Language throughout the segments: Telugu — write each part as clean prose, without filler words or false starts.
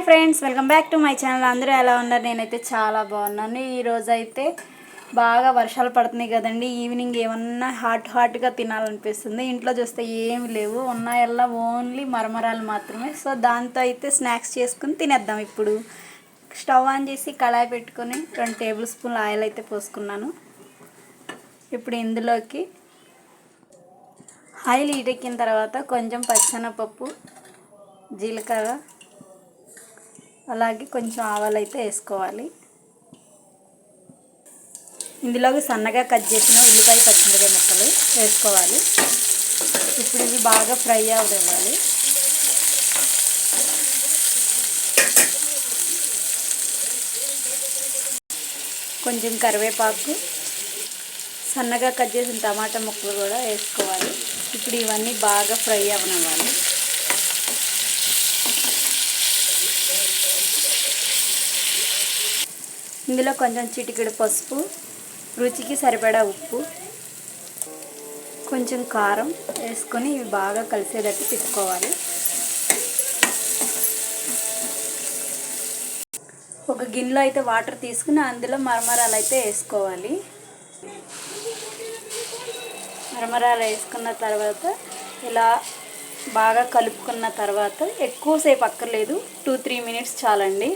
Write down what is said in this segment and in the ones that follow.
Friends, welcome back to my channel. అందరూ ఎలా ఉన్నారు? నేనైతే చాలా బాగున్నాను. ఈరోజు అయితే బాగా వర్షాలు పడుతున్నాయి కదండి. ఈవినింగ్ ఏమన్నా హాట్గా తినాలనిపిస్తుంది. ఇంట్లో చూస్తే ఏమి లేవు, ఉన్నాయల్లా ఓన్లీ మరమరాలు మాత్రమే. సో దాంతో అయితే స్నాక్స్ చేసుకుని తినేద్దాం. ఇప్పుడు స్టవ్ ఆన్ చేసి కళాయి పెట్టుకొని 2 టేబుల్ స్పూన్ల ఆయిల్ అయితే పోసుకున్నాను. ఇప్పుడు ఇందులోకి ఆయిల్ హీటెక్కిన తర్వాత కొంచెం పచ్చెనగపప్పు, జీలకర్ర, అలాగే కొంచెం ఆవాలు అయితే వేసుకోవాలి. ఇందులోకి సన్నగా కట్ చేసిన ఉల్లిపాయ, పచ్చిమిరపకాయ ముక్కలు వేసుకోవాలి. ఇప్పుడు ఇవి బాగా ఫ్రై అవ్వాలి. కొంచెం కరివేపాకు, సన్నగా కట్ చేసిన టమాటా ముక్కలు కూడా వేసుకోవాలి. ఇప్పుడు ఇవన్నీ బాగా ఫ్రై అవ్వాలి. ఇందులో కొంచెం చిటికెడు పసుపు, రుచికి సరిపడా ఉప్పు, కొంచెం కారం వేసుకొని ఇవి బాగా కలిసేటట్టు తిప్పుకోవాలి. ఒక గిన్నెలో అయితే వాటర్ తీసుకుని అందులో మరమరాలు అయితే వేసుకోవాలి. మరమరాలు వేసుకున్న తర్వాత ఇలా బాగా కలుపుకున్న తర్వాత ఎక్కువసేపు అక్కర్లేదు, 2-3 మినిట్స్ చాలండి.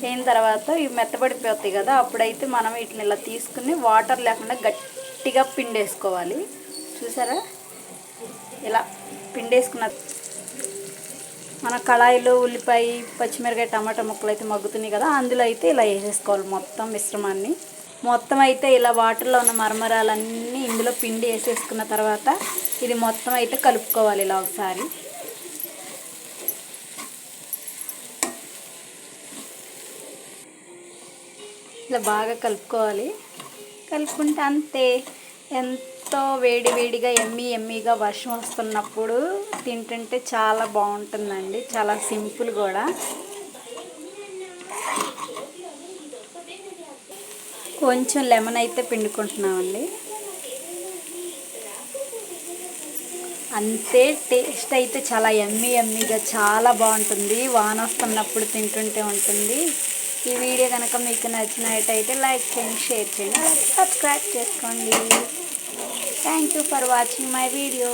అయిన తర్వాత ఇవి మెత్తబడిపోతాయి కదా, అప్పుడైతే మనం వీటిని ఇలా తీసుకుని వాటర్ లేకుండా గట్టిగా పిండేసుకోవాలి. చూసారా, ఇలా పిండేసుకున్న మన కళాయిలో ఉల్లిపాయ, పచ్చిమిరపకాయ, టమాటా ముక్కలు అయితే మగ్గుతున్నాయి కదా, అందులో అయితే ఇలా వేసేసుకోవాలి మొత్తం మిశ్రమాన్ని. మొత్తం అయితే ఇలా వాటర్లో ఉన్న మరమరాలన్నీ ఇందులో పిండి వేసేసుకున్న తర్వాత ఇది మొత్తం అయితే కలుపుకోవాలి. ఇలా ఒకసారి ఇలా బాగా కలుపుకోవాలి. కలుపుకుంటే అంతే, ఎంతో వేడిగా ఎమ్మీగా వర్షం వస్తున్నప్పుడు తింటుంటే చాలా బాగుంటుందండి. చాలా సింపుల్ కూడా. కొంచెం లెమన్ అయితే పిండుకుంటున్నామండి. అంతే, టేస్ట్ అయితే చాలా ఎమ్మీగా చాలా బాగుంటుంది. వాన వస్తున్నప్పుడు తింటుంటే ఉంటుంది. ఈ వీడియో కనుక మీకు నచ్చినట్టయితే లైక్ చేయండి, షేర్ చేయండి, సబ్స్క్రైబ్ చేసుకోండి. Thank you for watching my video.